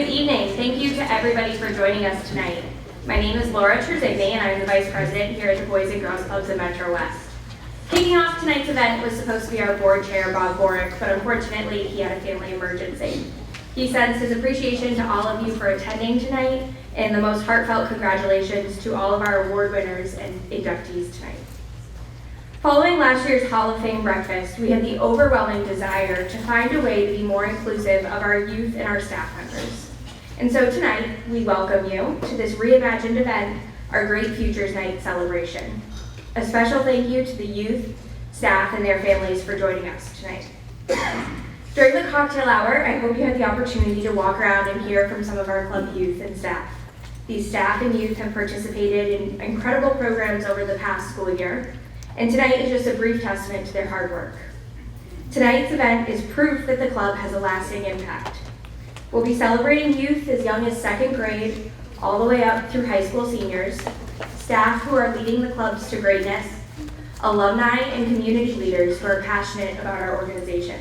Good evening. Thank you to everybody for joining us tonight. My name is Laura Tresigny, and I'm the Vice President here at the Boys and Girls Clubs of MetroWest. Kicking off tonight's event was supposed to be our board chair, Bob Borick, but unfortunately he had a family emergency. He sends his appreciation to all of you for attending tonight, and the most heartfelt congratulations to all of our award winners and inductees tonight. Following last year's Hall of Fame breakfast, we had the overwhelming desire to find a way to be more inclusive of our youth and our staff members. And so tonight, we welcome you to this reimagined event, our Great Futures Night celebration. A special thank you to the youth, staff, and their families for joining us tonight. During the cocktail hour, I hope you had the opportunity to walk around and hear from some of our club youth and staff. These staff and youth have participated in incredible programs over the past school year, and tonight is just a brief testament to their hard work. Tonight's event is proof that the club has a lasting impact. We'll be celebrating youth as young as second grade, all the way up through high school seniors, staff who are leading the clubs to greatness, alumni and community leaders who are passionate about our organization.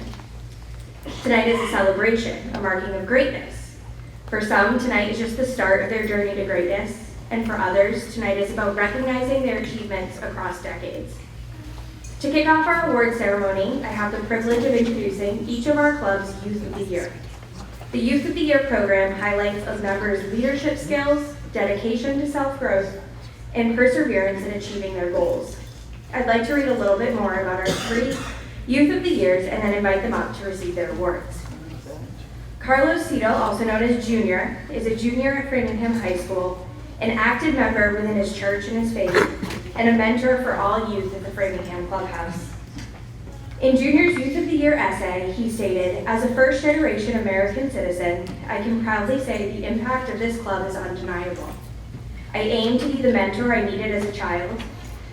Tonight is a celebration, a marking of greatness. For some, tonight is just the start of their journey to greatness, and for others, tonight is about recognizing their achievements across decades. To kick off our award ceremony, I have the privilege of introducing each of our club's Youth of the Year. The Youth of the Year program highlights a member's leadership skills, dedication to self-growth, and perseverance in achieving their goals. I'd like to read a little bit more about our 3 Youth of the Years and then invite them up to receive their awards. Carlos Cito, also known as Junior, is a junior at Framingham High School, an active member within his church and his faith, and a mentor for all youth at the Framingham Clubhouse. In Junior's Youth of the Year essay, he stated, "As a first-generation American citizen, I can proudly say the impact of this club is undeniable. I aim to be the mentor I needed as a child,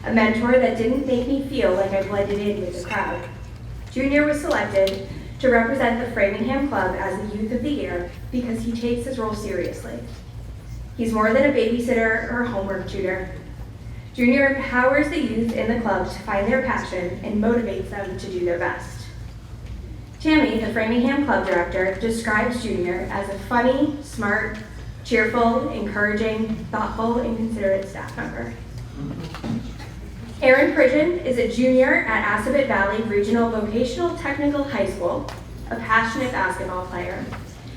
a mentor that didn't make me feel like I blended in with the crowd." Junior was selected to represent the Framingham Club as the Youth of the Year because he takes his role seriously. He's more than a babysitter or a homework tutor. Junior empowers the youth in the club to find their passion and motivates them to do their best. Tammy, the Framingham Club Director, describes Junior as a funny, smart, cheerful, encouraging, thoughtful, and considerate staff member. Aaron Pridgeon is a junior at Assabet Valley Regional Vocational Technical High School, a passionate basketball player,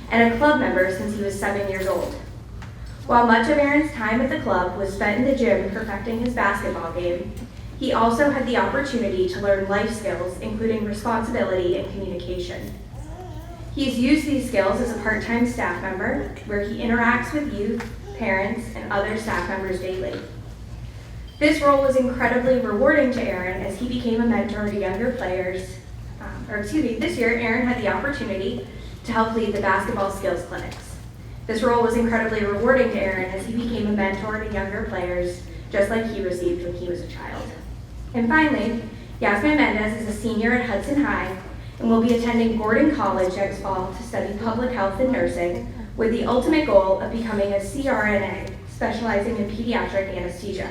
and a club member since he was 7 years old. While much of Aaron's time at the club was spent in the gym perfecting his basketball game, he also had the opportunity to learn life skills, including responsibility and communication. He's used these skills as a part-time staff member, where he interacts with youth, parents, and other staff members daily. This role was incredibly rewarding to Aaron as he became a mentor to younger players. This year, Aaron had the opportunity to help lead the basketball skills clinics. This role was incredibly rewarding to Aaron as he became a mentor to younger players, just like he received when he was a child. And finally, Yasmin Mendez is a senior at Hudson High and will be attending Gordon College next fall to study public health and nursing with the ultimate goal of becoming a CRNA, specializing in pediatric anesthesia.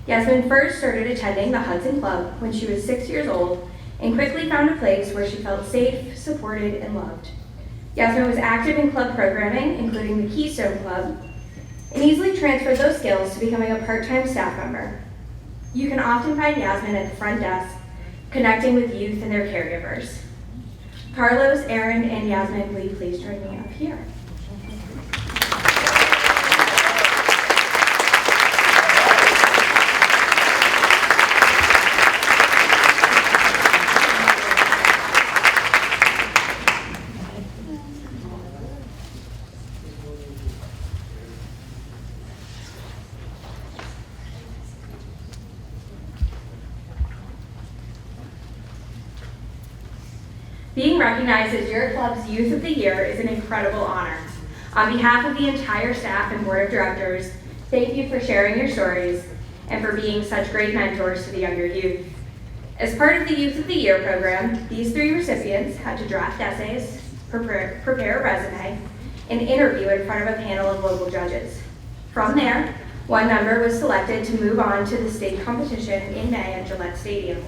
Yasmin first started attending the Hudson Club when she was 6 years old and quickly found a place where she felt safe, supported, and loved. Yasmin was active in club programming, including the Keystone Club, and easily transferred those skills to becoming a part-time staff member. You can often find Yasmin at the front desk, connecting with youth and their caregivers. Carlos, Aaron, and Yasmin, will you please join me up here? Being recognized as your club's Youth of the Year is an incredible honor. On behalf of the entire staff and board of directors, thank you for sharing your stories and for being such great mentors to the younger youth. As part of the Youth of the Year program, these 3 recipients had to draft essays, prepare a resume, and interview in front of a panel of local judges. From there, one member was selected to move on to the state competition in May at Gillette Stadium.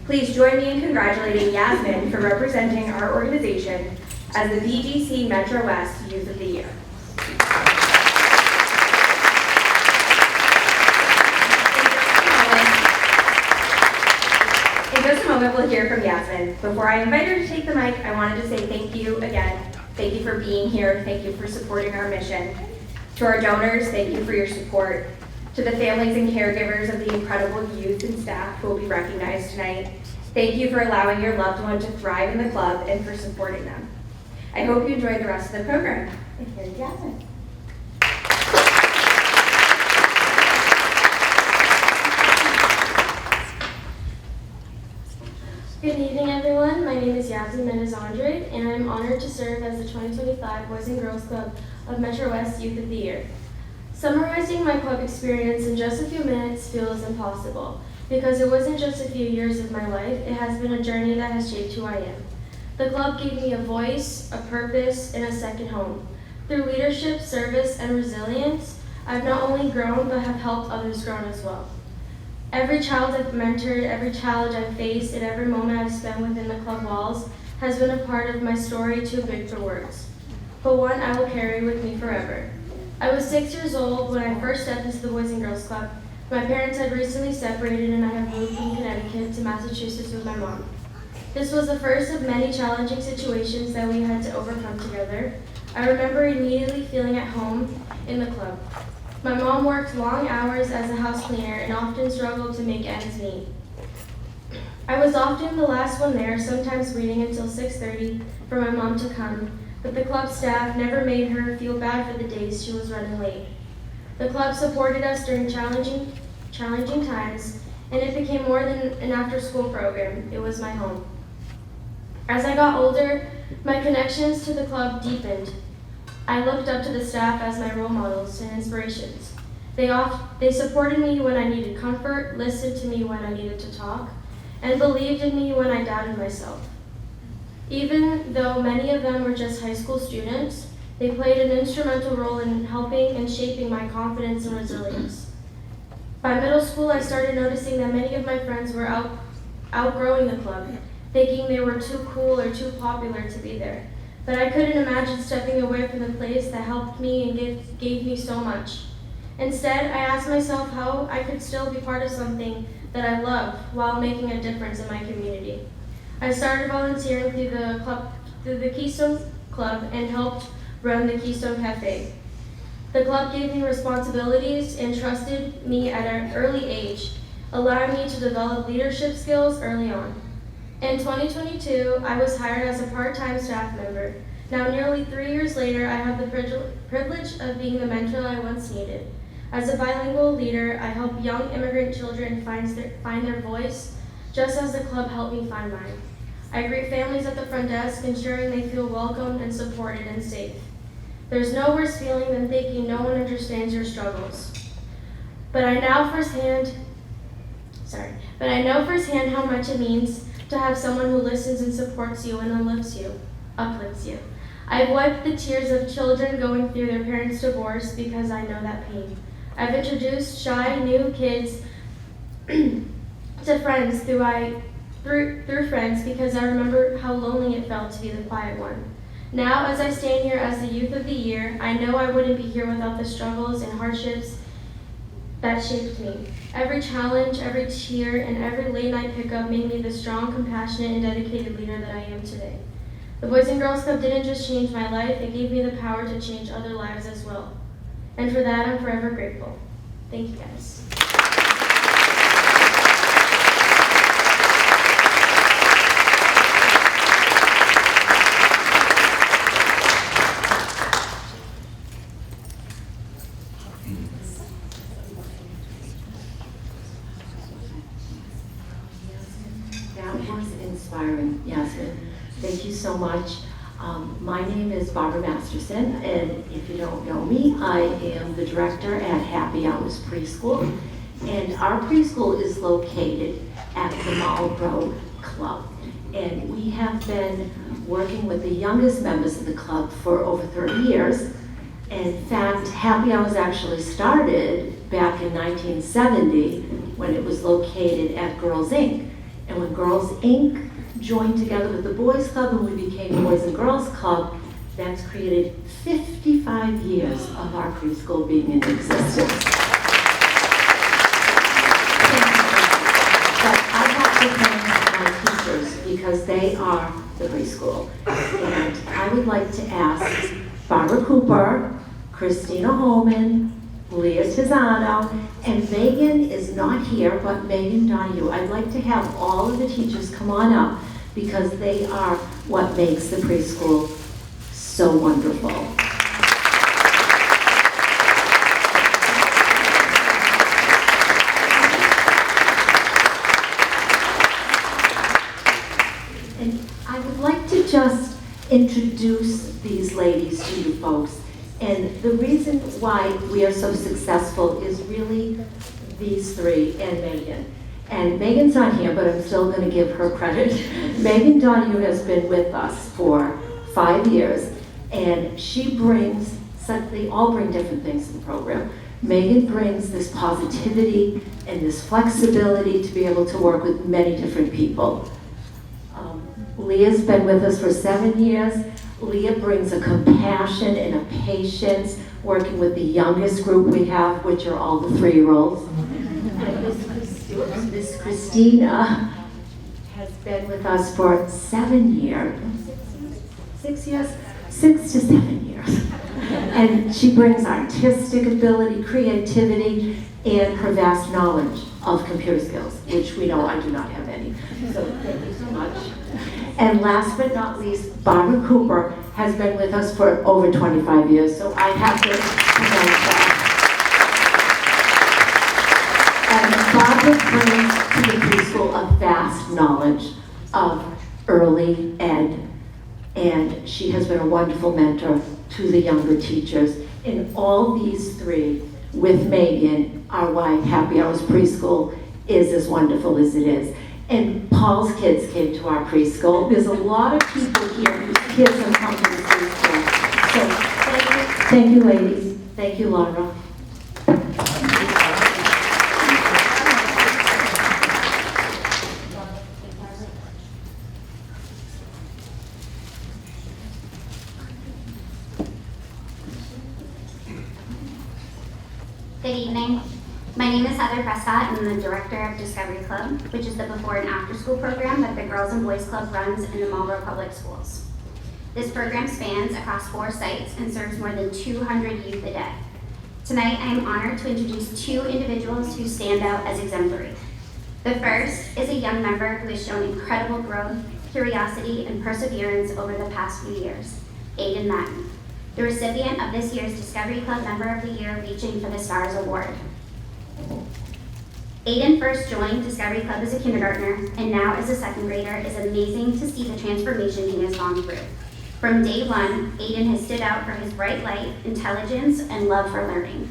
Please join me in congratulating Yasmin for representing our organization as the BGC MetroWest Youth of the Year. In just a moment, we'll hear from Yasmin. Before I invite her to take the mic, I wanted to say thank you again. Thank you for being here. Thank you for supporting our mission. To our donors, thank you for your support. To the families and caregivers of the incredible youth and staff who will be recognized tonight, thank you for allowing your loved one to thrive in the club and for supporting them. I hope you enjoy the rest of the program. And here's Yasmin. Good evening, everyone. My name is Yasmin Menezandre, and I'm honored to serve as the 2025 Boys and Girls Club of MetroWest Youth of the Year. Summarizing my club experience in just a few minutes feels impossible, because it wasn't just a few years of my life, it has been a journey that has shaped who I am. The club gave me a voice, a purpose, and a second home. Through leadership, service, and resilience, I've not only grown, but have helped others grow as well. Every child I've mentored, every challenge I've faced, and every moment I've spent within the club walls has been a part of my story too big for words, but one I will carry with me forever. I was 6 years old when I first stepped into the Boys and Girls Club. My parents had recently separated and I had moved from Connecticut to Massachusetts with my mom. This was the first of many challenging situations that we had to overcome together. I remember immediately feeling at home in the club. My mom worked long hours as a house cleaner and often struggled to make ends meet. I was often the last one there, sometimes waiting until 6:30 for my mom to come, but the club staff never made her feel bad for the days she was running late. The club supported us during challenging times, and it became more than an after-school program. It was my home. As I got older, my connections to the club deepened. I looked up to the staff as my role models and inspirations. They supported me when I needed comfort, listened to me when I needed to talk, and believed in me when I doubted myself. Even though many of them were just high school students, they played an instrumental role in helping and shaping my confidence and resilience. By middle school, I started noticing that many of my friends were outgrowing the club, thinking they were too cool or too popular to be there. But I couldn't imagine stepping away from the place that helped me and gave me so much. Instead, I asked myself how I could still be part of something that I love while making a difference in my community. I started volunteering through the Keystone Club and helped run the Keystone Cafe. The club gave me responsibilities and trusted me at an early age, allowing me to develop leadership skills early on. In 2022, I was hired as a part-time staff member. Now, nearly 3 years later, I have the privilege of being the mentor I once needed. As a bilingual leader, I help young immigrant children find their voice, just as the club helped me find mine. I greet families at the front desk, ensuring they feel welcomed and supported and safe. There's no worse feeling than thinking no one understands your struggles. But I know firsthand how much it means to have someone who listens and supports you and uplifts you. I've wiped the tears of children going through their parents' divorce because I know that pain. I've introduced shy, new kids to friends through friends because I remember how lonely it felt to be the quiet one. Now, as I stand here as the Youth of the Year, I know I wouldn't be here without the struggles and hardships that shaped me. Every challenge, every cheer, and every late night pickup made me the strong, compassionate, and dedicated leader that I am today. The Boys and Girls Club didn't just change my life, it gave me the power to change other lives as well. And for that, I'm forever grateful. Thank you, guys. That was inspiring, Yasmin. Thank you so much. My name is Barbara Masterson, and if you don't know me, I am the director at Happy Hours Preschool, and our preschool is located at the Mall Road Club. And we have been working with the youngest members of the club for over 30 years. In fact, Happy Hours actually started back in 1970 when it was located at Girls Inc. And when Girls Inc. joined together with the Boys Club and we became Boys and Girls Club. That's created 55 years of our preschool being in existence. But I have to thank my teachers because they are the preschool. And I would like to ask Barbara Cooper, Christina Holman, Leah Tizano, and Megan is not here, but Megan Donahue. I'd like to have all of the teachers come on up because they are what makes the preschool so wonderful. And I would like to just introduce these ladies to you folks. And the reason why we are so successful is really these three and Megan. And Megan's not here, but I'm still going to give her credit. Megan Donahue has been with us for 5 years, and she brings, they all bring different things to the program. Megan brings this positivity and this flexibility to be able to work with many different people. Leah's been with us for 7 years. Leah brings a compassion and a patience working with the youngest group we have, which are all the 3-year-olds. And Miss Christina has been with us for 7 years. 6 years? 6 to 7 years. And she brings artistic ability, creativity, and her vast knowledge of computer skills, which we know I do not have any. So thank you so much. And last but not least, Barbara Cooper has been with us for over 25 years, so I have to promote that. And Barbara brings to the preschool a vast knowledge of early ed, and she has been a wonderful mentor to the younger teachers. And all these three, with Megan, are why Happy Hours Preschool is as wonderful as it is. And Paul's kids came to our preschool. There's a lot of people here whose kids have come to the preschool. So thank you ladies. Thank you, Laura. Good evening. My name is Heather Prescott. I'm the director of Discovery Club, which is the before and after school program that the Girls and Boys Club runs in the Marlboro Public Schools. This program spans across 4 sites and serves more than 200 youth a day. Tonight, I am honored to introduce 2 individuals who stand out as exemplary. The first is a young member who has shown incredible growth, curiosity, and perseverance over the past few years, Aiden Madden, the recipient of this year's Discovery Club Member of the Year Reaching for the Stars Award. Aiden first joined Discovery Club as a kindergartner, and now as a 2nd grader. It is amazing to see the transformation he has gone through. From day one, Aiden has stood out for his bright light, intelligence, and love for learning.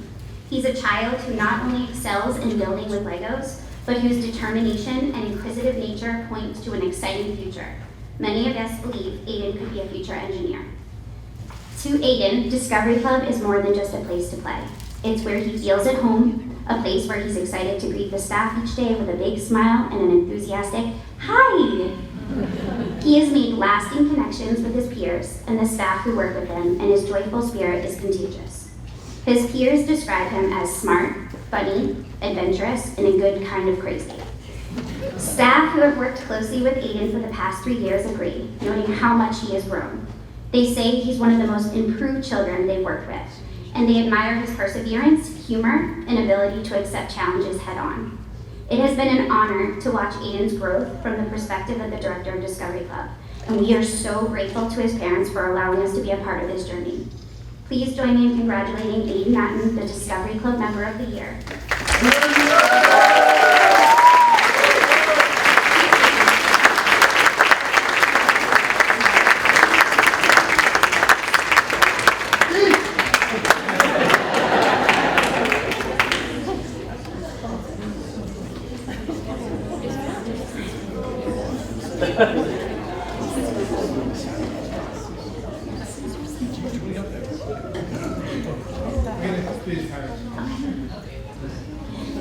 He's a child who not only excels in building with Legos, but whose determination and inquisitive nature points to an exciting future. Many of us believe Aiden could be a future engineer. To Aiden, Discovery Club is more than just a place to play. It's where he feels at home, a place where he's excited to greet the staff each day with a big smile and an enthusiastic, "Hi!" He has made lasting connections with his peers and the staff who work with him, and his joyful spirit is contagious. His peers describe him as smart, funny, adventurous, and a good kind of crazy. Staff who have worked closely with Aiden for the past 3 years agree, noting how much he has grown. They say he's one of the most improved children they've worked with, and they admire his perseverance, humor, and ability to accept challenges head-on. It has been an honor to watch Aiden's growth from the perspective of the director of Discovery Club, and we are so grateful to his parents for allowing us to be a part of this journey. Please join me in congratulating Aiden Madden, the Discovery Club Member of the Year.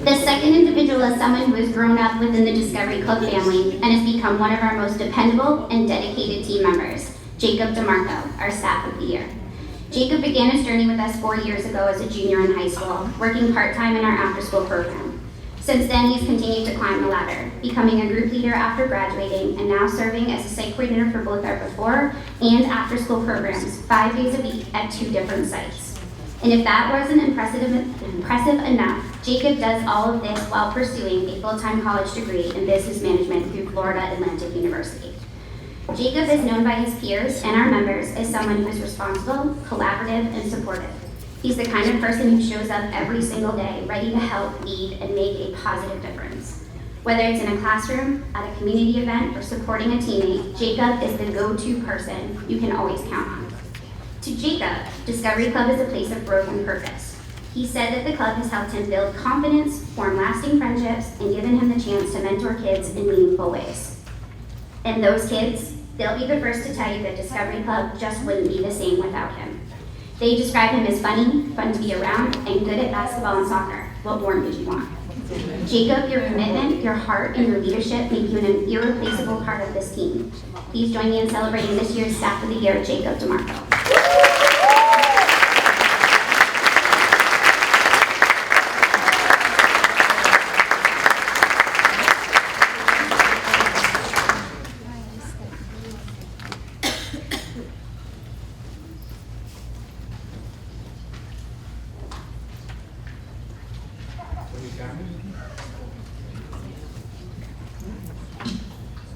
The second individual is someone who has grown up within the Discovery Club family and has become one of our most dependable and dedicated team members, Jacob DeMarco, our Staff of the Year. Jacob began his journey with us 4 years ago as a junior in high school, working part-time in our after-school program. Since then, he's continued to climb the ladder, becoming a group leader after graduating and now serving as a site coordinator for both our before and after-school programs 5 days a week at 2 different sites. And if that wasn't impressive enough, Jacob does all of this while pursuing a full-time college degree in business management through Florida Atlantic University. Jacob is known by his peers and our members as someone who is responsible, collaborative, and supportive. He's the kind of person who shows up every single day, ready to help, lead, and make a positive difference. Whether it's in a classroom, at a community event, or supporting a teammate, Jacob is the go-to person you can always count on. To Jacob, Discovery Club is a place of growth and purpose. He said that the club has helped him build confidence, form lasting friendships, and given him the chance to mentor kids in meaningful ways. And those kids, they'll be the first to tell you that Discovery Club just wouldn't be the same without him. They describe him as funny, fun to be around, and good at basketball and soccer. What more could you want? Jacob, your commitment, your heart, and your leadership make you an irreplaceable part of this team. Please join me in celebrating this year's Staff of the Year, Jacob DeMarco.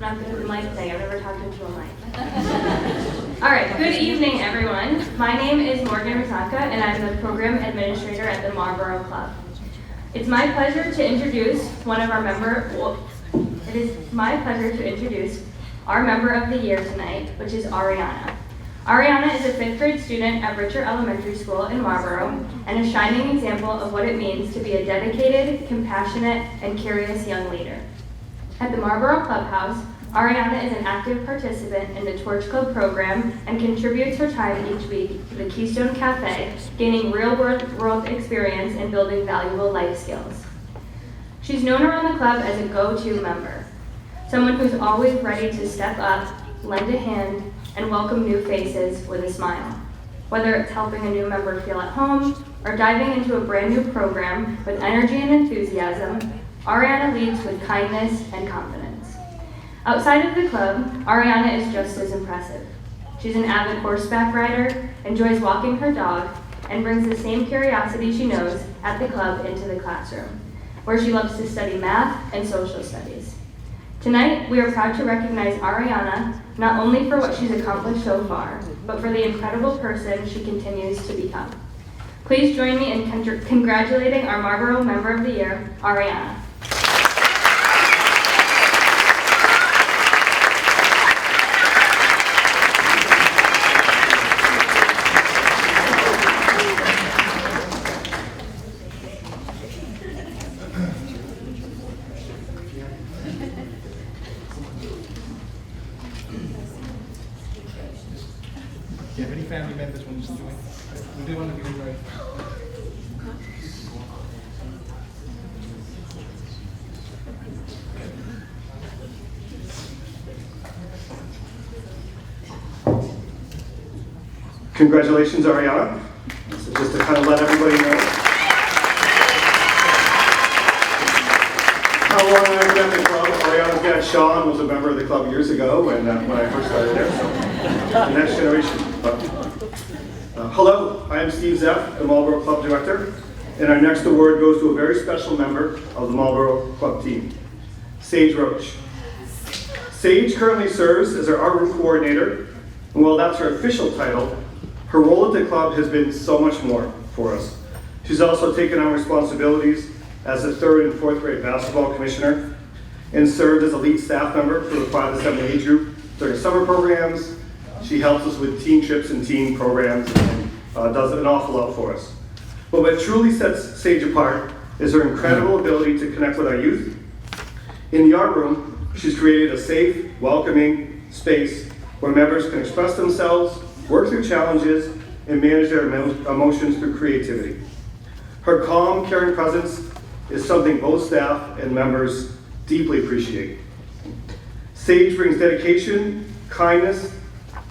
I'm not good at the mic thing. I've never talked into a mic. All right, good evening, everyone. My name is Morgan Rizaka, and I'm the program administrator at the Marlboro Club. It's my pleasure to introduce our member of the year tonight, which is Ariana. Ariana is a 5th grade student at Richard Elementary School in Marlboro and a shining example of what it means to be a dedicated, compassionate, and curious young leader. At the Marlboro Clubhouse, Ariana is an active participant in the Torch Club program and contributes her time each week to the Keystone Cafe, gaining real-world experience and building valuable life skills. She's known around the club as a go-to member, someone who's always ready to step up, lend a hand, and welcome new faces with a smile. Whether it's helping a new member feel at home or diving into a brand new program with energy and enthusiasm, Ariana leads with kindness and confidence. Outside of the club, Ariana is just as impressive. She's an avid horseback rider, enjoys walking her dog, and brings the same curiosity she knows at the club into the classroom, where she loves to study math and social studies. Tonight, we are proud to recognize Ariana not only for what she's accomplished so far, but for the incredible person she continues to become. Please join me in congratulating our Marlboro Member of the Year, Ariana. Do you have any family members want to join? We do want to be right. Congratulations, Ariana. So just to kind of let everybody know how long I've been at the club. Ariana's dad, Sean, was a member of the club years ago and when I first started there, so the next generation. Hello, I am Steve Zeff, the Marlboro Club Director, and our next award goes to a very special member of the Marlboro Club team, Sage Roach. Sage currently serves as our art room coordinator, and while that's her official title, her role at the club has been so much more for us. She's also taken on responsibilities as the 3rd and 4th grade basketball commissioner and served as a lead staff member for the 5 to 7 age group during summer programs. She helps us with teen trips and teen programs and does an awful lot for us. But what truly sets Sage apart is her incredible ability to connect with our youth. In the art room, she's created a safe, welcoming space where members can express themselves, work through challenges, and manage their emotions through creativity. Her calm, caring presence is something both staff and members deeply appreciate. Sage brings dedication, kindness,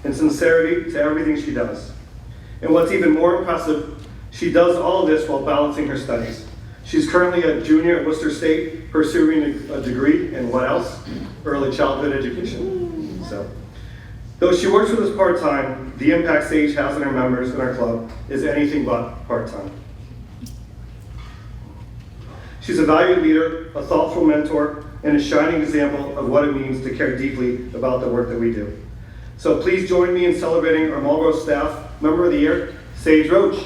and sincerity to everything she does. And what's even more impressive, she does all of this while balancing her studies. She's currently a junior at Worcester State, pursuing a degree in what else? Early childhood education. So, though she works with us part-time, the impact Sage has on her members in our club is anything but part-time. She's a valued leader, a thoughtful mentor, and a shining example of what it means to care deeply about the work that we do. So please join me in celebrating our Marlboro Staff Member of the Year, Sage Roach.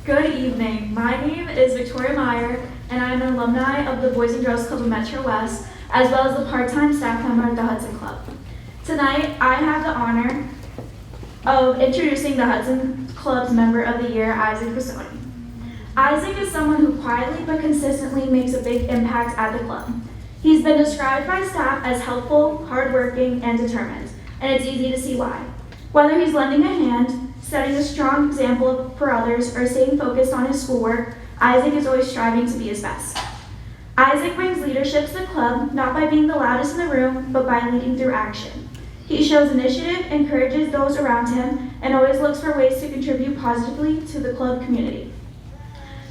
Good evening. My name is Victoria Meyer, and I am an alumni of the Boys and Girls Club of MetroWest, as well as the part-time staff member of the Hudson Club. Tonight, I have the honor of introducing the Hudson Club's Member of the Year, Isaac Busoni. Isaac is someone who quietly but consistently makes a big impact at the club. He's been described by staff as helpful, hardworking, and determined, and it's easy to see why. Whether he's lending a hand, setting a strong example for others, or staying focused on his schoolwork, Isaac is always striving to be his best. Isaac brings leadership to the club, not by being the loudest in the room, but by leading through action. He shows initiative, encourages those around him, and always looks for ways to contribute positively to the club community.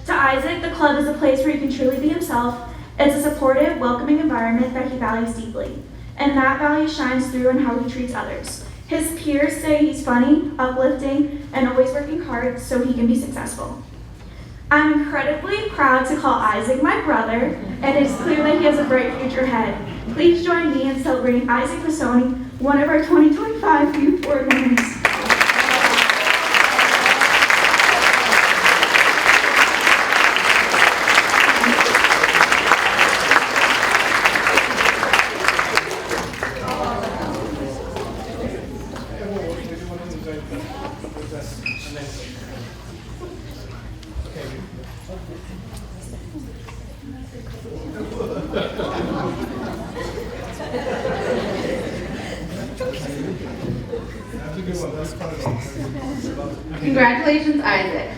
To Isaac, the club is a place where he can truly be himself. It's a supportive, welcoming environment that he values deeply, and that value shines through in how he treats others. His peers say he's funny, uplifting, and always working hard so he can be successful. I'm incredibly proud to call Isaac my brother, and it's clear that he has a bright future ahead. Please join me in celebrating Isaac Busoni, one of our 2025 Youth Award winners. Congratulations, Isaac.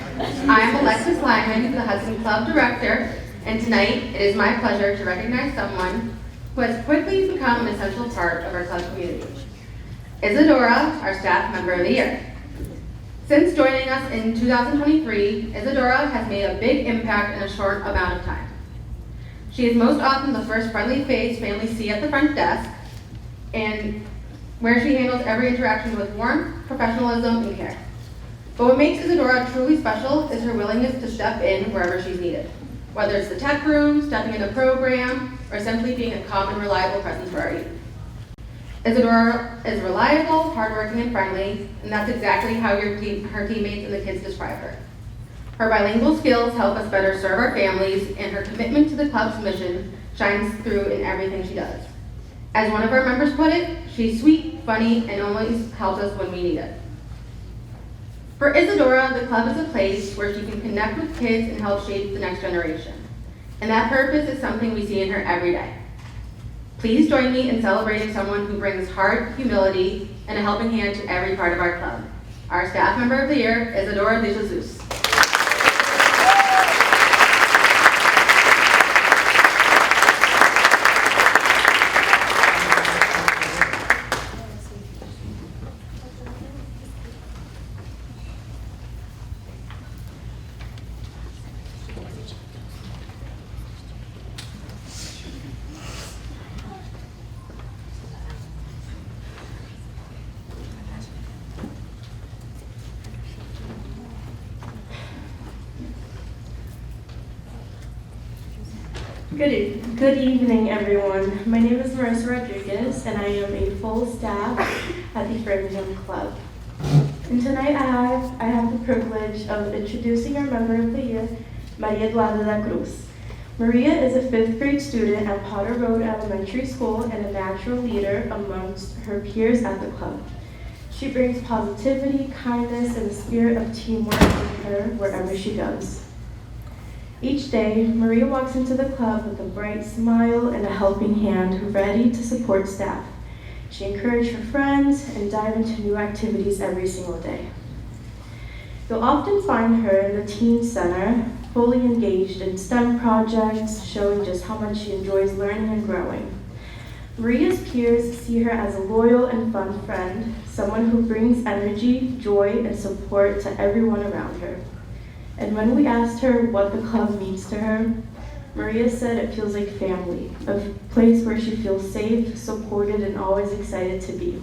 I am Alexis Lyman, the Hudson Club Director, and tonight it is my pleasure to recognize someone who has quickly become an essential part of our club community. Isadora, our Staff Member of the Year. Since joining us in 2023, Isadora has made a big impact in a short amount of time. She is most often the first friendly face families see at the front desk, and where she handles every interaction with warmth, professionalism, and care. But what makes Isadora truly special is her willingness to step in wherever she's needed, whether it's the tech room, stepping in a program, or simply being a calm and reliable presence for our youth. Isadora is reliable, hardworking, and friendly, and that's exactly how her teammates and the kids describe her. Her bilingual skills help us better serve our families, and her commitment to the club's mission shines through in everything she does. As one of our members put it, she's sweet, funny, and always helps us when we need it. For Isadora, the club is a place where she can connect with kids and help shape the next generation. And that purpose is something we see in her every day. Please join me in celebrating someone who brings heart, humility, and a helping hand to every part of our club. Our Staff Member of the Year, Isadora de Jesus. Good evening, everyone. My name is Marissa Rodriguez, and I am a full staff at the Framingham Club. And tonight I have the privilege of introducing our Member of the Year, Maria Eduarda da Cruz. Maria is a 5th grade student at Potter Road Elementary School and a natural leader amongst her peers at the club. She brings positivity, kindness, and a spirit of teamwork with her wherever she goes. Each day, Maria walks into the club with a bright smile and a helping hand, ready to support staff. She encourages her friends and dive into new activities every single day. You'll often find her in the teen center, fully engaged in STEM projects, showing just how much she enjoys learning and growing. Maria's peers see her as a loyal and fun friend, someone who brings energy, joy, and support to everyone around her. And when we asked her what the club means to her, Maria said it feels like family, a place where she feels safe, supported, and always excited to be.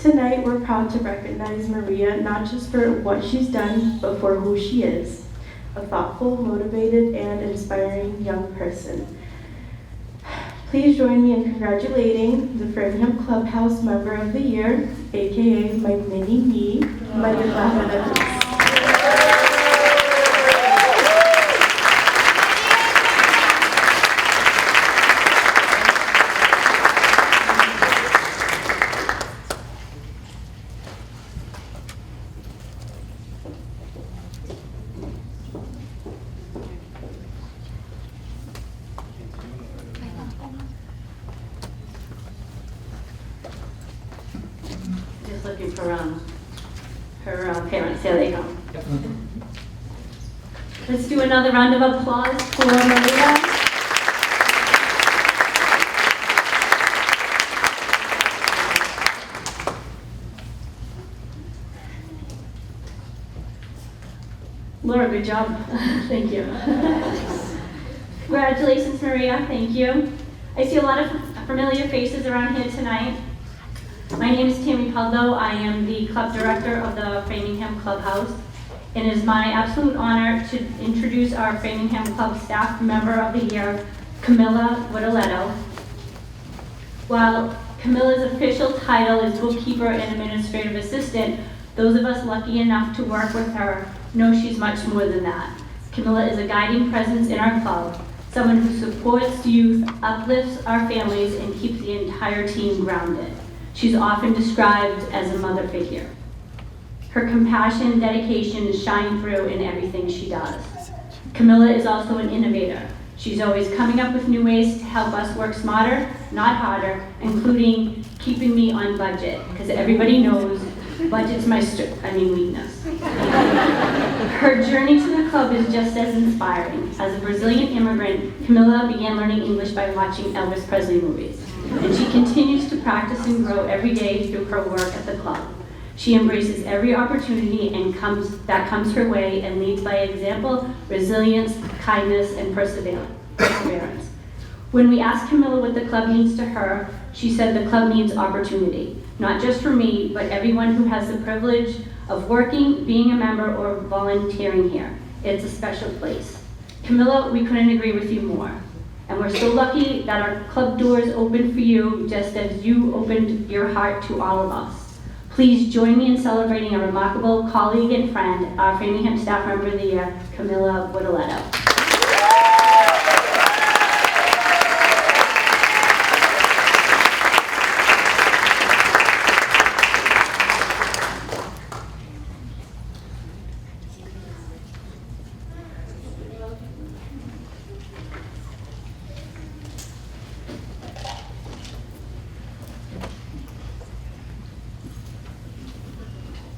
Tonight, we're proud to recognize Maria not just for what she's done, but for who she is, a thoughtful, motivated, and inspiring young person. Please join me in congratulating the Framingham Clubhouse Member of the Year, aka my mini-me, Maria Clara. Just looking for her parents. There they come. Let's do another round of applause for Maria. Laura, good job. Thank you. Congratulations, Maria. Thank you. I see a lot of familiar faces around here tonight. My name is Tammy Pudlow. I am the club director of the Framingham Clubhouse. It is my absolute honor to introduce our Framingham Club Staff Member of the Year, Camilla Wodoletto. While Camilla's official title is bookkeeper and administrative assistant, those of us lucky enough to work with her know she's much more than that. Camilla is a guiding presence in our club, someone who supports youth, uplifts our families, and keeps the entire team grounded. She's often described as a mother figure. Her compassion and dedication shine through in everything she does. Camilla is also an innovator. She's always coming up with new ways to help us work smarter, not harder, including keeping me on budget, because everybody knows budget's my weakness. Her journey to the club is just as inspiring. As a Brazilian immigrant, Camilla began learning English by watching Elvis Presley movies, and she continues to practice and grow every day through her work at the club. She embraces every opportunity that comes her way and leads by example, resilience, kindness, and perseverance. When we asked Camilla what the club means to her, she said the club means opportunity, not just for me, but everyone who has the privilege of working, being a member, or volunteering here. It's a special place. Camilla, we couldn't agree with you more. And we're so lucky that our club doors open for you, just as you opened your heart to all of us. Please join me in celebrating a remarkable colleague and friend, our Framingham Staff Member of the Year, Camilla Wodoletto.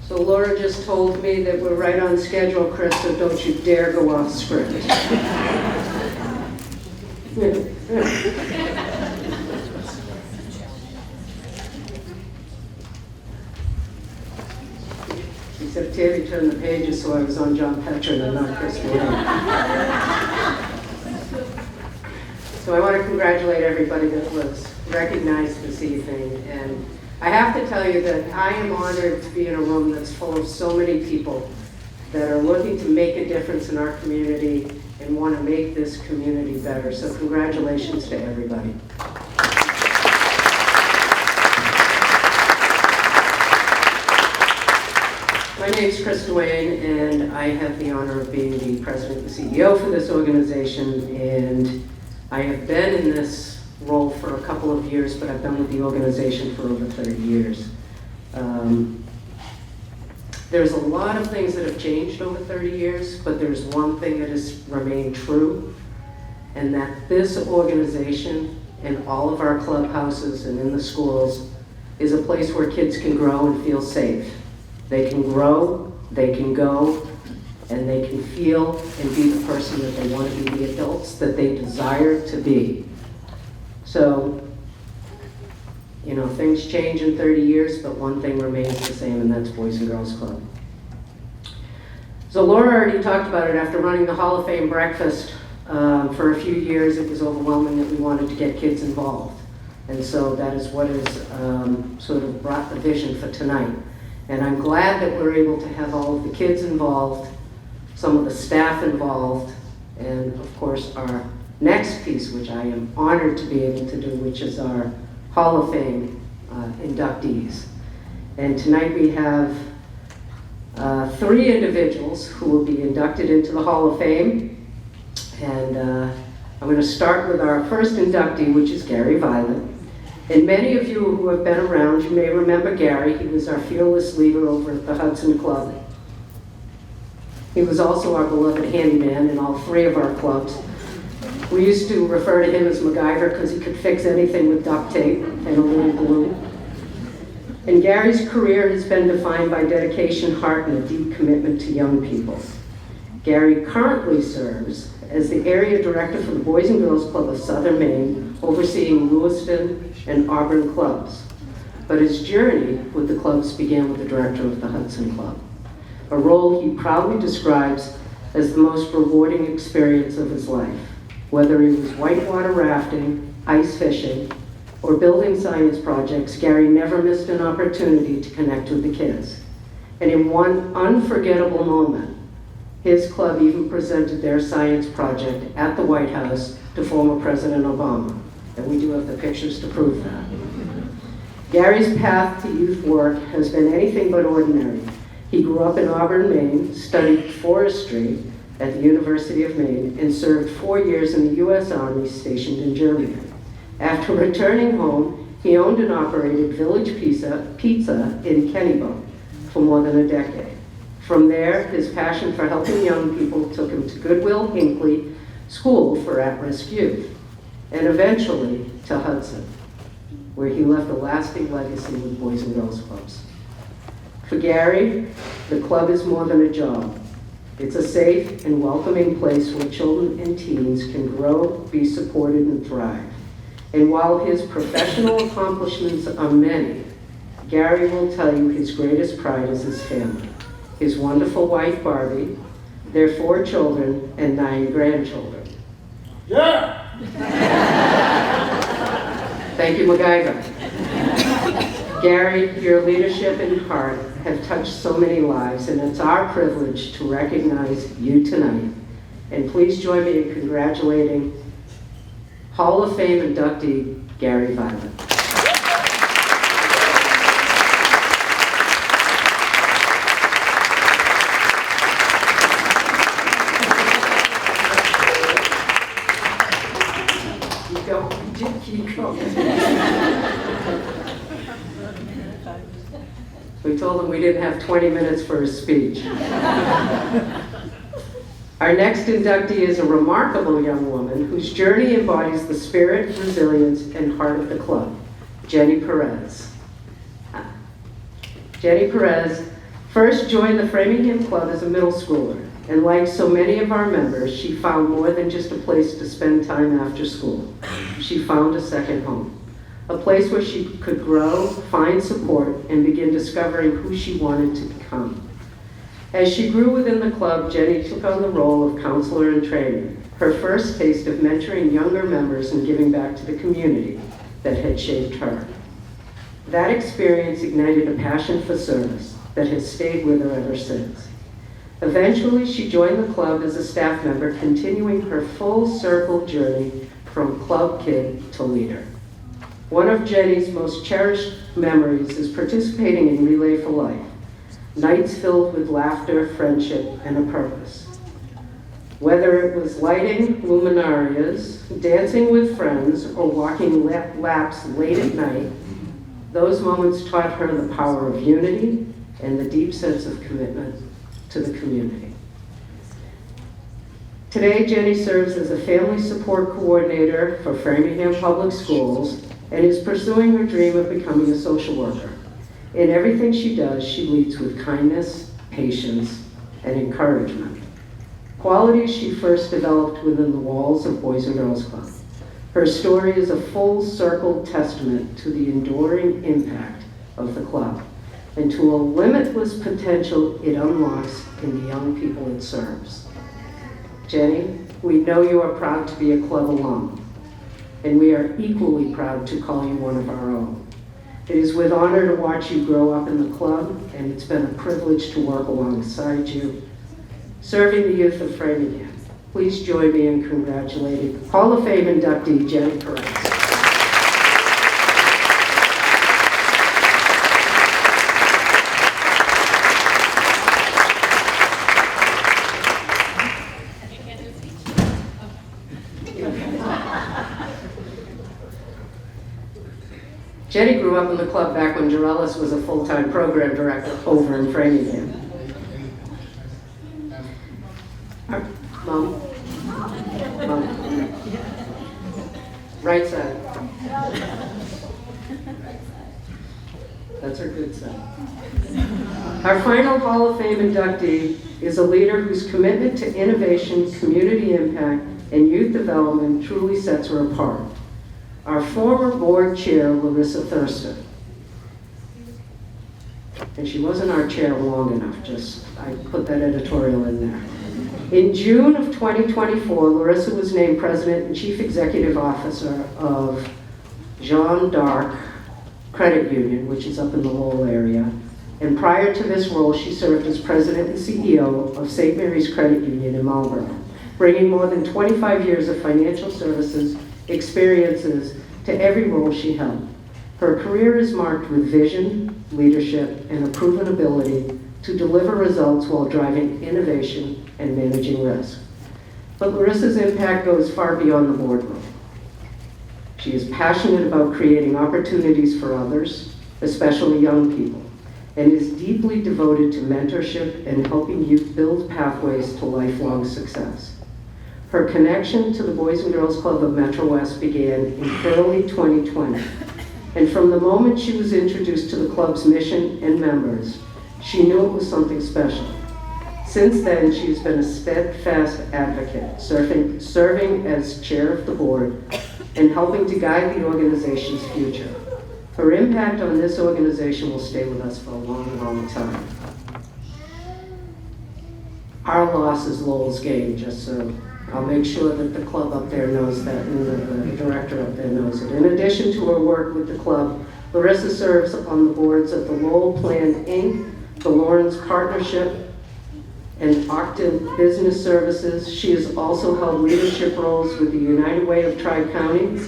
So Laura just told me that we're right on schedule, Chris, so don't you dare go off script. Except Tammy turned the pages, so I was on John Petrin and not Chris Moore. So I want to congratulate everybody that was recognized this evening. And I have to tell you that I am honored to be in a room that's full of so many people that are looking to make a difference in our community and want to make this community better. So congratulations to everybody. My name is Chris Duane, and I have the honor of being the president and CEO for this organization. And I have been in this role for a couple of years, but I've been with the organization for over 30 years. There's a lot of things that have changed over 30 years, but there's one thing that has remained true, and that this organization and all of our clubhouses and in the schools is a place where kids can grow and feel safe. They can grow, they can go, and they can feel and be the person that they want to be, the adults that they desire to be. So, you know, things change in 30 years, but one thing remains the same, and that's Boys and Girls Club. So Laura already talked about it. After running the Hall of Fame breakfast for a few years, it was overwhelming that we wanted to get kids involved. And so that is what has sort of brought the vision for tonight. And I'm glad that we're able to have all of the kids involved, some of the staff involved, and of course our next piece, which I am honored to be able to do, which is our Hall of Fame inductees. And tonight we have 3 individuals who will be inducted into the Hall of Fame. And I'm going to start with our first inductee, which is Gary Violet. And many of you who have been around, you may remember Gary. He was our fearless leader over at the Hudson Club. He was also our beloved handyman in all 3 of our clubs. We used to refer to him as MacGyver because he could fix anything with duct tape and a little glue. And Gary's career has been defined by dedication, heart, and a deep commitment to young people. Gary currently serves as the area director for the Boys and Girls Club of Southern Maine, overseeing Lewiston and Auburn clubs. But his journey with the clubs began with the director of the Hudson Club, a role he proudly describes as the most rewarding experience of his life. Whether he was whitewater rafting, ice fishing, or building science projects, Gary never missed an opportunity to connect with the kids. And in one unforgettable moment, his club even presented their science project at the White House to former President Obama. And we do have the pictures to prove that. Gary's path to youth work has been anything but ordinary. He grew up in Auburn, Maine, studied forestry at the University of Maine, and served 4 years in the U.S. Army stationed in Germany. After returning home, he owned and operated Village Pizza in Kennebunk for more than a decade. From there, his passion for helping young people took him to Goodwill Hinckley School for At-Risk Youth, and eventually to Hudson, where he left a lasting legacy with Boys and Girls Clubs. For Gary, the club is more than a job. It's a safe and welcoming place where children and teens can grow, be supported, and thrive. And while his professional accomplishments are many, Gary will tell you his greatest pride is his family. His wonderful wife, Barbie, their 4 children, and 9 grandchildren. Yeah! Thank you, MacGyver. Gary, your leadership and heart have touched so many lives, and it's our privilege to recognize you tonight. And please join me in congratulating Hall of Fame inductee, Gary Violet. Keep going. We told him we didn't have 20 minutes for his speech. Our next inductee is a remarkable young woman whose journey embodies the spirit, resilience, and heart of the club, Jenny Perez. Jenny Perez first joined the Framingham Club as a middle schooler, and like so many of our members, she found more than just a place to spend time after school. She found a second home, a place where she could grow, find support, and begin discovering who she wanted to become. As she grew within the club, Jenny took on the role of counselor and trainer, her first taste of mentoring younger members and giving back to the community that had shaped her. That experience ignited a passion for service that has stayed with her ever since. Eventually, she joined the club as a staff member, continuing her full circle journey from club kid to leader. One of Jenny's most cherished memories is participating in Relay for Life, nights filled with laughter, friendship, and a purpose. Whether it was lighting luminarias, dancing with friends, or walking laps late at night, Those moments taught her the power of unity and the deep sense of commitment to the community. Today, Jenny serves as a family support coordinator for Framingham Public Schools and is pursuing her dream of becoming a social worker. In everything she does, she leads with kindness, patience, and encouragement. Qualities she first developed within the walls of Boys and Girls Club. Her story is a full circle testament to the enduring impact of the club and to a limitless potential it unlocks in the young people it serves. Jenny, we know you are proud to be a club alum, and we are equally proud to call you one of our own. It is with honor to watch you grow up in the club, and it's been a privilege to work alongside you, serving the youth of Framingham. Please join me in congratulating Hall of Fame inductee Jenny Perez. Jenny grew up in the club back when Jarellis was a full-time program director over in Framingham. Mom? Right side. That's her good side. Our final Hall of Fame inductee is a leader whose commitment to innovation, community impact, and youth development truly sets her apart. Our former board chair, Larissa Thurston. And she wasn't our chair long enough, I put that editorial in there. In June of 2024, Larissa was named President and Chief Executive Officer of Jeanne d'Arc Credit Union, which is up in the Lowell area. And prior to this role, she served as President and CEO of St. Mary's Credit Union in Marlborough, bringing more than 25 years of financial services experiences to every role she held. Her career is marked with vision, leadership, and a proven ability to deliver results while driving innovation and managing risk. But Larissa's impact goes far beyond the boardroom. She is passionate about creating opportunities for others, especially young people, and is deeply devoted to mentorship and helping youth build pathways to lifelong success. Her connection to the Boys and Girls Club of MetroWest began in early 2020, and from the moment she was introduced to the club's mission and members, she knew it was something special. Since then, she has been a steadfast advocate, serving as chair of the board and helping to guide the organization's future. Her impact on this organization will stay with us for a long, long time. Our loss is Lowell's gain, just so I'll make sure that the club up there knows that and the director up there knows it. In addition to her work with the club, Larissa serves on the boards of the Lowell Plan, Inc., the Lawrence Partnership, and Octave Business Services. She has also held leadership roles with the United Way of Tri-County,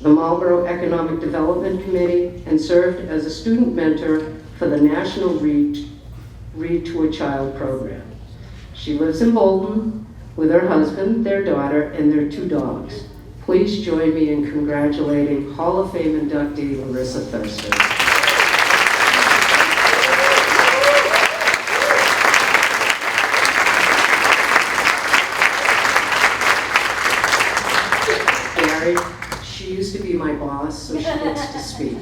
the Marlborough Economic Development Committee, and served as a student mentor for the National Read to a Child program. She lives in Bolton with her husband, their daughter, and their 2 dogs. Please join me in congratulating Hall of Fame inductee Larissa Thurston. Gary, she used to be my boss, so she gets to speak.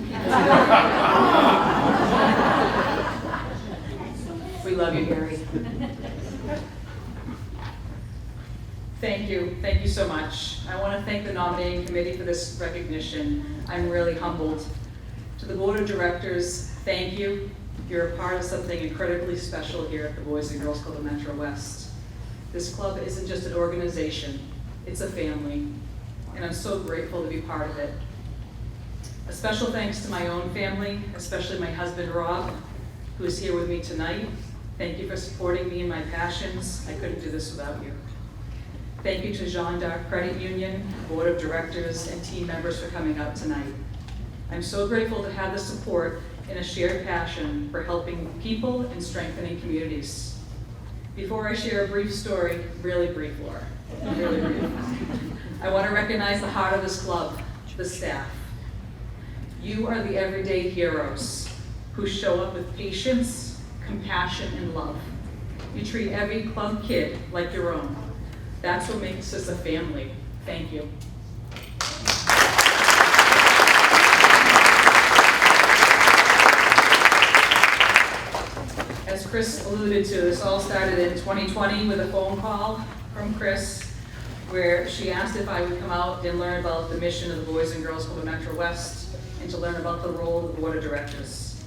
We love you, Gary. Thank you. Thank you so much. I want to thank the nominating committee for this recognition. I'm really humbled. To the board of directors, thank you. You're a part of something incredibly special here at the Boys and Girls Club of MetroWest. This club isn't just an organization, it's a family, and I'm so grateful to be part of it. A special thanks to my own family, especially my husband, Rob, who is here with me tonight. Thank you for supporting me in my passions. I couldn't do this without you. Thank you to Jeanne d'Arc Credit Union, Board of Directors, and team members for coming out tonight. I'm so grateful to have the support and a shared passion for helping people and strengthening communities. Before I share a brief story, really brief, Laura, really brief, I want to recognize the heart of this club, the staff. You are the everyday heroes who show up with patience, compassion, and love. You treat every club kid like your own. That's what makes us a family. Thank you. As Chris alluded to, this all started in 2020 with a phone call from Chris where she asked if I would come out and learn about the mission of the Boys and Girls Club of MetroWest and to learn about the role of the Board of Directors.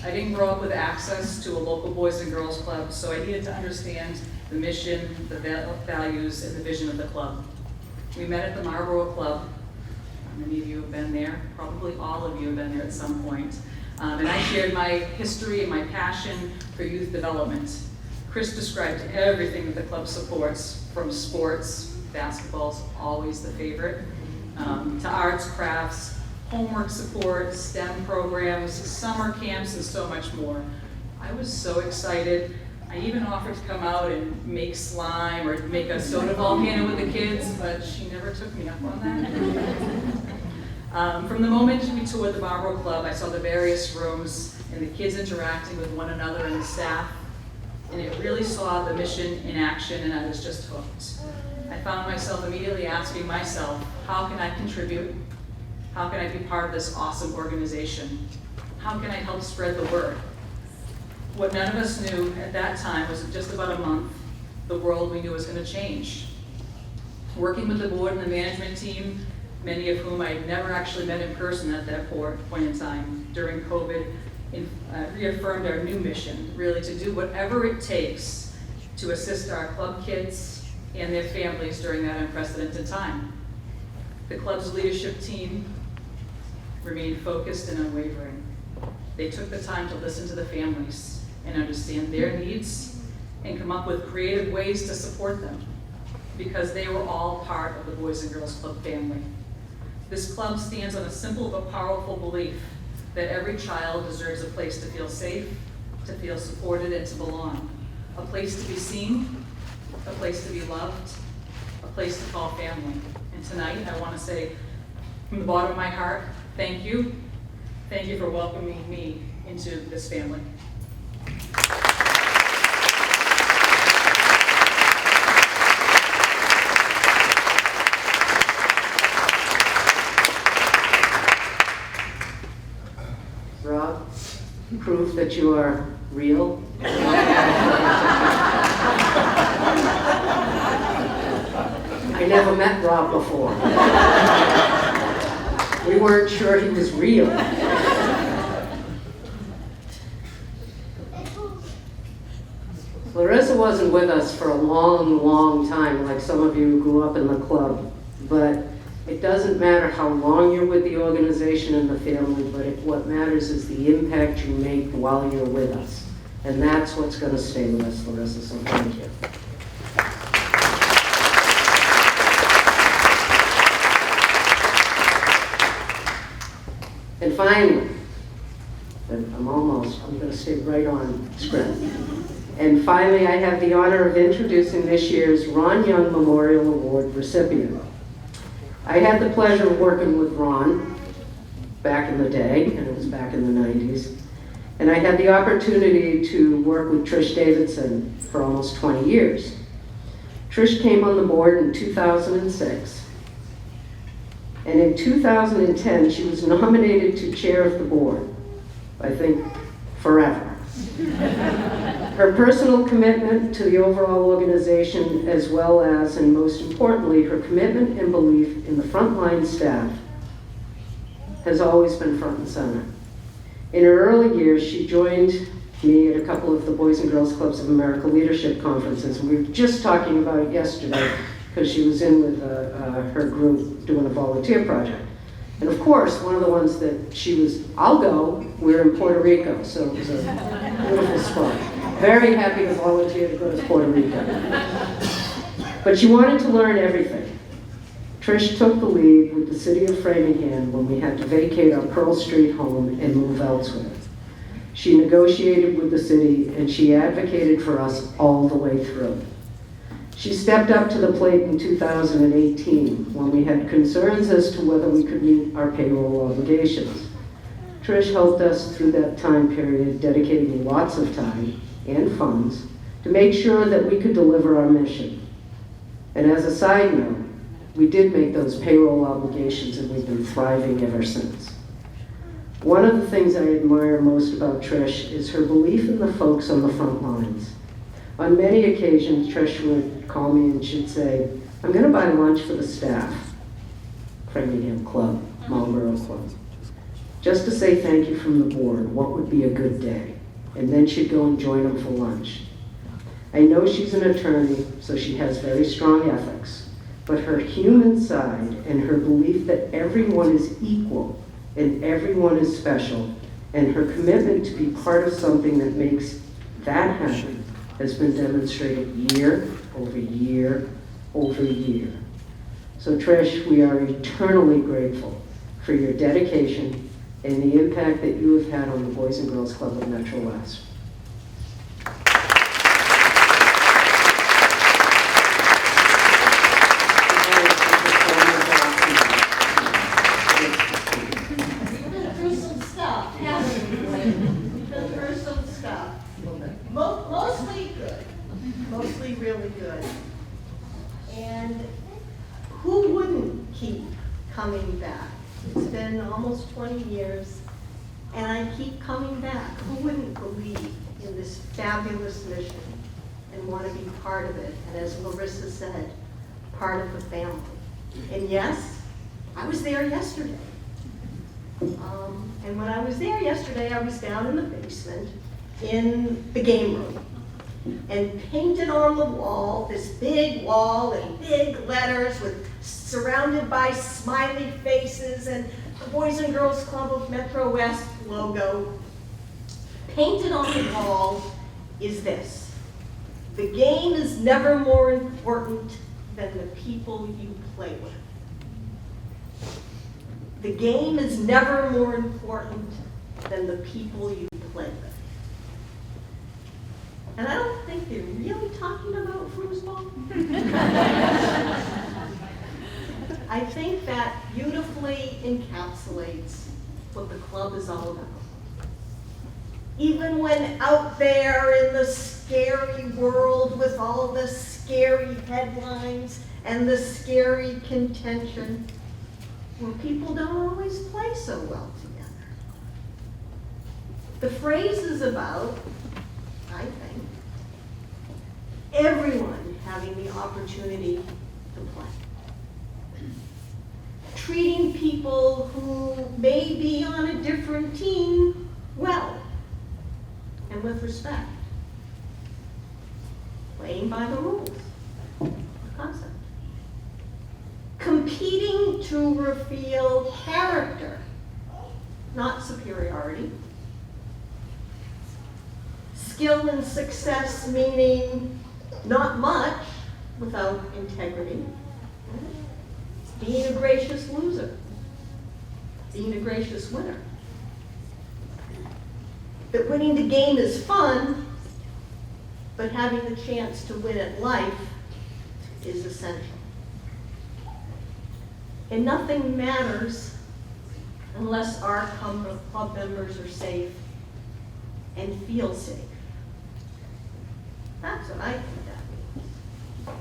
I didn't grow up with access to a local Boys and Girls Club, so I needed to understand the mission, the values, and the vision of the club. We met at the Marlboro Club. Many of you have been there, probably all of you have been there at some point. And I shared my history and my passion for youth development. Chris described everything that the club supports, from sports, basketball's always the favorite, to arts, crafts, homework support, STEM programs, summer camps, and so much more. I was so excited. I even offered to come out and make slime or make a soda volcano with the kids, but she never took me up on that. From the moment we toured the Marlboro Club, I saw the various rooms and the kids interacting with one another and the staff, and it really saw the mission in action, and I was just hooked. I found myself immediately asking myself, how can I contribute? How can I be part of this awesome organization? How can I help spread the word? What none of us knew at that time was in just about a month, the world we knew was going to change. Working with the board and the management team, many of whom I never actually met in person at that point in time, during COVID, reaffirmed our new mission, really to do whatever it takes to assist our club kids and their families during that unprecedented time. The club's leadership team remained focused and unwavering. They took the time to listen to the families and understand their needs and come up with creative ways to support them, because they were all part of the Boys and Girls Club family. This club stands on a simple but powerful belief that every child deserves a place to feel safe, to feel supported, and to belong. A place to be seen, a place to be loved, a place to call family. And tonight, I want to say, from the bottom of my heart, thank you. Thank you for welcoming me into this family. Rob, proof that you are real. I never met Rob before. We weren't sure he was real. Larissa wasn't with us for a long, long time, like some of you who grew up in the club, but it doesn't matter how long you're with the organization and the family, but what matters is the impact you make while you're with us. And that's what's going to stay with us, Larissa, so thank you. And finally, I'm going to stay right on script. And finally, I have the honor of introducing this year's Ron Young Memorial Award recipient. I had the pleasure of working with Ron back in the day, and it was back in the 90s. And I had the opportunity to work with Trish Davidson for almost 20 years. Trish came on the board in 2006. And in 2010, she was nominated to chair of the board, I think forever. Her personal commitment to the overall organization, as well as, and most importantly, her commitment and belief in the frontline staff, has always been front and center. In her early years, she joined me at a couple of the Boys and Girls Clubs of America leadership conferences, and we were just talking about it yesterday because she was in with her group doing a volunteer project. And of course, one of the ones that she was, I'll go, we're in Puerto Rico, so it was a beautiful spot. Very happy to volunteer to go to Puerto Rico. But she wanted to learn everything. Trish took the lead with the city of Framingham when we had to vacate our Pearl Street home and move elsewhere. She negotiated with the city and she advocated for us all the way through. She stepped up to the plate in 2018 when we had concerns as to whether we could meet our payroll obligations. Trish helped us through that time period, dedicating lots of time and funds to make sure that we could deliver our mission. And as a side note, we did make those payroll obligations and we've been thriving ever since. One of the things I admire most about Trish is her belief in the folks on the front lines. On many occasions, Trish would call me and she'd say, I'm going to buy lunch for the staff, Framingham Club, Marlboro Club, just to say thank you from the board, what would be a good day? And then she'd go and join them for lunch. I know she's an attorney, so she has very strong ethics, but her human side and her belief that everyone is equal and everyone is special, and her commitment to be part of something that makes that happen has been demonstrated year over year over year. So Trish, we are eternally grateful for your dedication and the impact that you have had on the Boys and Girls Club of MetroWest. Mostly really good. And who wouldn't keep coming back? It's been almost 20 years, and I keep coming back. Who wouldn't believe in this fabulous mission and want to be part of it? And as Larissa said, part of the family. And yes, I was there yesterday. And when I was there yesterday, I was down in the basement in the game room. And painted on the wall, this big wall in big letters with surrounded by smiley faces and the Boys and Girls Club of MetroWest logo. Painted on the wall is this: the game is never more important than the people you play with. The game is never more important than the people you play with. And I don't think they're really talking about foosball. I think that beautifully encapsulates what the club is all about. Even when out there in the scary world with all the scary headlines and the scary contention, where people don't always play so well together. The phrase is about, I think, everyone having the opportunity to play. Treating people who may be on a different team well and with respect. Playing by the rules, the concept. Competing to reveal character, not superiority. Skill and success meaning not much without integrity. Being a gracious loser. Being a gracious winner. That winning the game is fun, but having the chance to win at life is essential. And nothing matters unless our club members are safe and feel safe. That's what I think that means.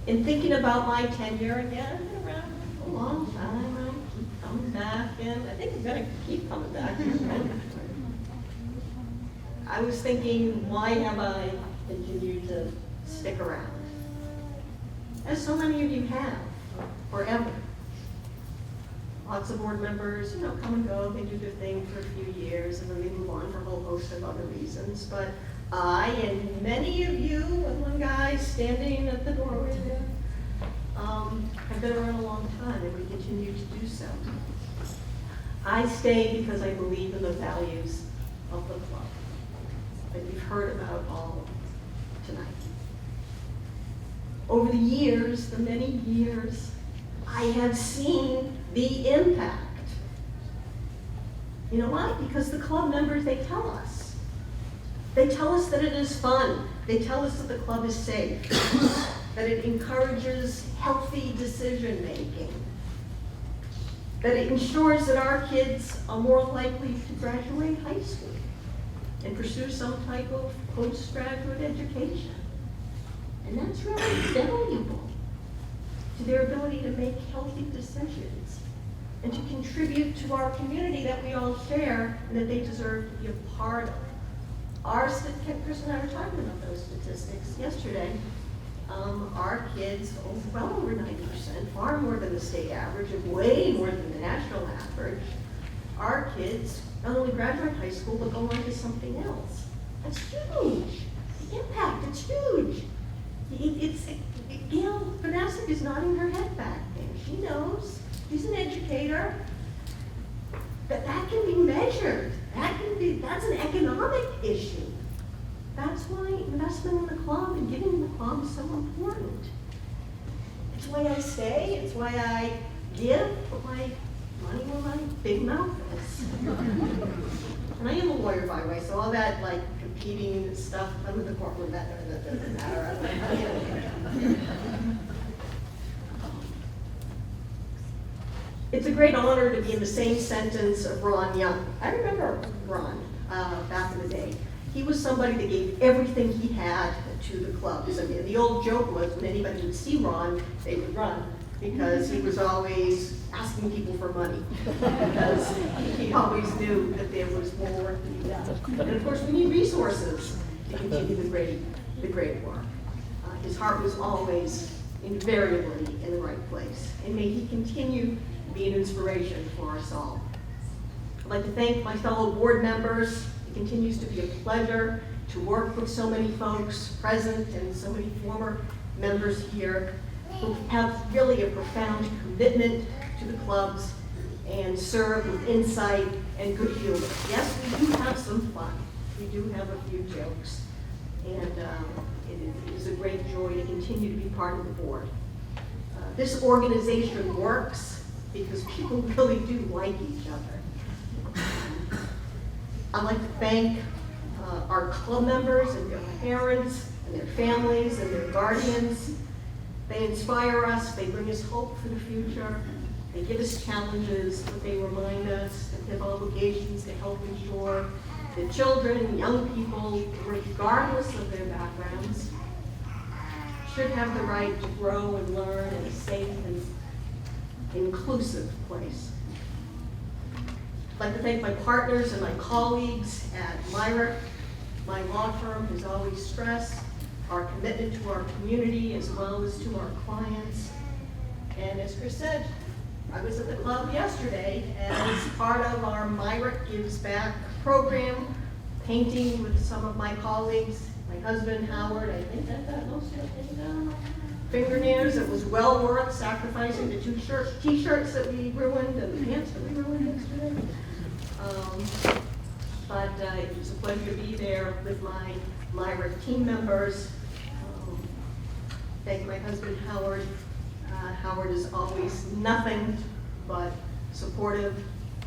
In thinking about my tenure, again, I've been around a long time, I keep coming back, and I think I'm gonna keep coming back. I was thinking, why have I continued to stick around? As so many of you have, forever. Lots of board members, come and go, they do their thing for a few years, and then they move on for a whole host of other reasons. But I and many of you, and one guy standing at the doorway there, have been around a long time, and we continue to do so. I stay because I believe in the values of the club that you've heard about all tonight. Over the years, the many years, I have seen the impact. You know why? Because the club members, they tell us. They tell us that it is fun. They tell us that the club is safe, that it encourages healthy decision making. that it ensures that our kids are more likely to graduate high school and pursue some type of postgraduate education. And that's really valuable to their ability to make healthy decisions and to contribute to our community that we all share and that they deserve to be a part of. Chris and I were talking about those statistics yesterday. Our kids, well over 90%, far more than the state average, and way more than the national average. Our kids not only graduate high school, but go on to something else. That's huge. The impact, it's huge. Gail Vanessa is nodding her head back there. She knows. She's an educator. That can be measured. That's an economic issue. That's why investment in the club and giving in the club is so important. It's why I stay, it's why I give, but my money where my big mouth is. And I am a lawyer, by the way, so all that like competing stuff, I'm in the courtroom, that doesn't matter. It's a great honor to be in the same sentence of Ron Young. I remember Ron back in the day. He was somebody that gave everything he had to the clubs. I mean, the old joke was when anybody would see Ron, they would run because he was always asking people for money because he always knew that there was more work to be done. And of course, we need resources to continue the great work. His heart was always invariably in the right place, and may he continue to be an inspiration for us all. I'd like to thank my fellow board members. It continues to be a pleasure to work with so many folks present and so many former members here who have really a profound commitment to the clubs and serve with insight and good humor. Yes, we do have some fun. We do have a few jokes. And it is a great joy to continue to be part of the board. This organization works because people really do like each other. I'd like to thank our club members and their parents and their families and their guardians. They inspire us, they bring us hope for the future, they give us challenges, but they remind us that they have obligations to help ensure that children, young people, regardless of their backgrounds, should have the right to grow and learn in a safe and inclusive place. I'd like to thank my partners and my colleagues at Myrick. My law firm has always stressed our commitment to our community as well as to our clients. And as Chris said, I was at the club yesterday as part of our Myrick Gives Back program, painting with some of my colleagues. My husband, Howard, I think that got most of it fingernails. It was well worth sacrificing the two t-shirts that we ruined and the pants that we ruined yesterday. But it was a pleasure to be there with my Myrick team members. Thank my husband, Howard. Howard is always nothing but supportive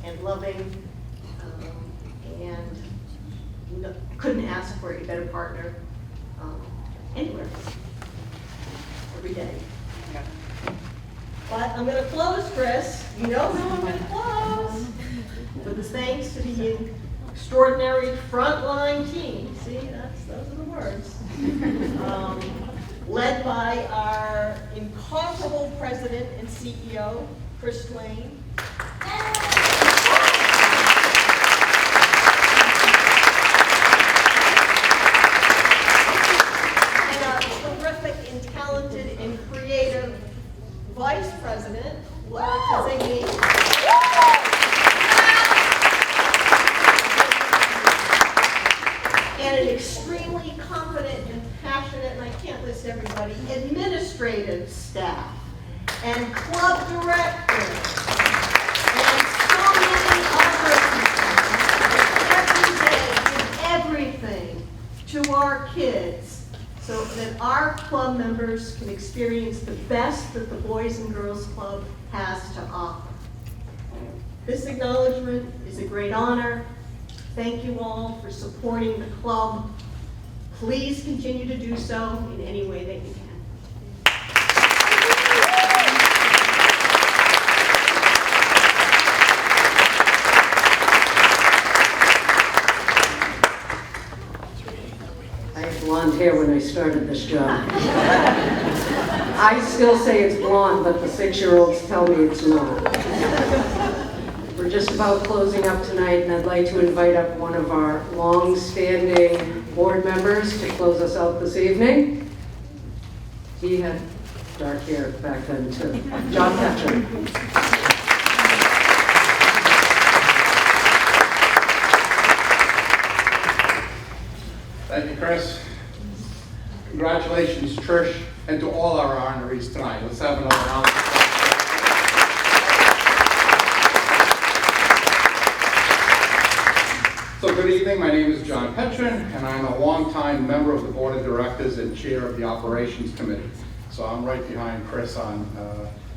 and loving, and couldn't ask for a better partner anywhere, every day. But I'm going to close, Chris. You know how I'm going to close. With thanks to the extraordinary frontline team. See, those are the words. Led by our incomparable president and CEO, Chris Twain. And our terrific and talented and creative vice president, Laura Tizigny. And an extremely competent and passionate, and I can't list everybody, administrative staff and club directors and so many other people that every day give everything to our kids so that our club members can experience the best that the Boys and Girls Club has to offer. This acknowledgement is a great honor. Thank you all for supporting the club. Please continue to do so in any way that you can. blonde hair when I started this job. I still say it's blonde, but the 6-year-olds tell me it's not. We're just about closing up tonight, and I'd like to invite up one of our long-standing board members to close us out this evening. He had dark hair back then, too. John Petcher. Thank you, Chris. Congratulations, Trish, and to all our honorees tonight. Let's have another round of applause. So good evening, my name is John Petrin, and I'm a longtime member of the Board of Directors and Chair of the Operations Committee. So I'm right behind Chris on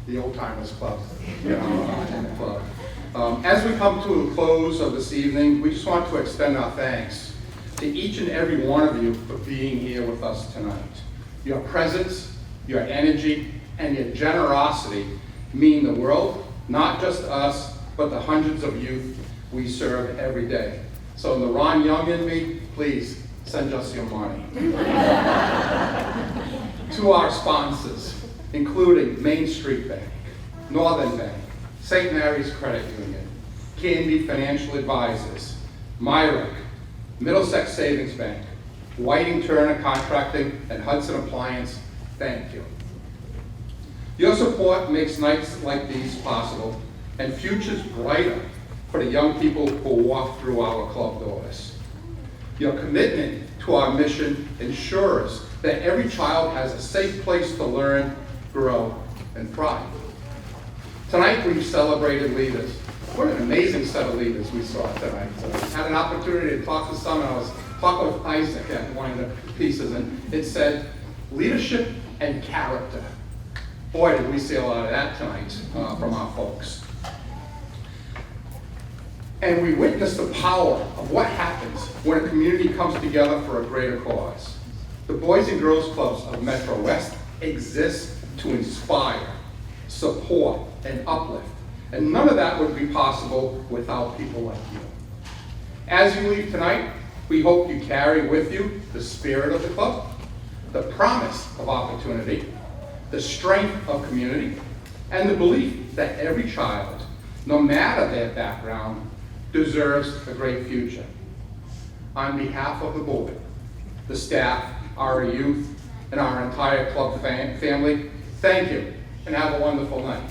the Old Timers Club, in the club. As we come to a close of this evening, we just want to extend our thanks to each and every one of you for being here with us tonight. Your presence, your energy, and your generosity mean the world, not just us, but the hundreds of youth we serve every day. So in the Ron Young in me, please send us your money. To our sponsors, including Main Street Bank, Northern Bank, St. Mary's Credit Union, Candy Financial Advisors, Myrick, Middlesex Savings Bank, Whiting Turner Contracting, and Hudson Appliance, thank you. Your support makes nights like these possible and futures brighter for the young people who walk through our club doors. Your commitment to our mission ensures that every child has a safe place to learn, grow, and thrive. Tonight we've celebrated leaders. What an amazing set of leaders we saw tonight. So I had an opportunity to talk to some, and I was talking with Isaac at one of the pieces, and it said, leadership and character. Boy, did we see a lot of that tonight from our folks. And we witnessed the power of what happens when a community comes together for a greater cause. The Boys and Girls Clubs of MetroWest exist to inspire, support, and uplift. And none of that would be possible without people like you. As you leave tonight, we hope you carry with you the spirit of the club, the promise of opportunity, the strength of community, and the belief that every child, no matter their background, deserves a great future. On behalf of the board, the staff, our youth, and our entire club family, thank you, and have a wonderful night.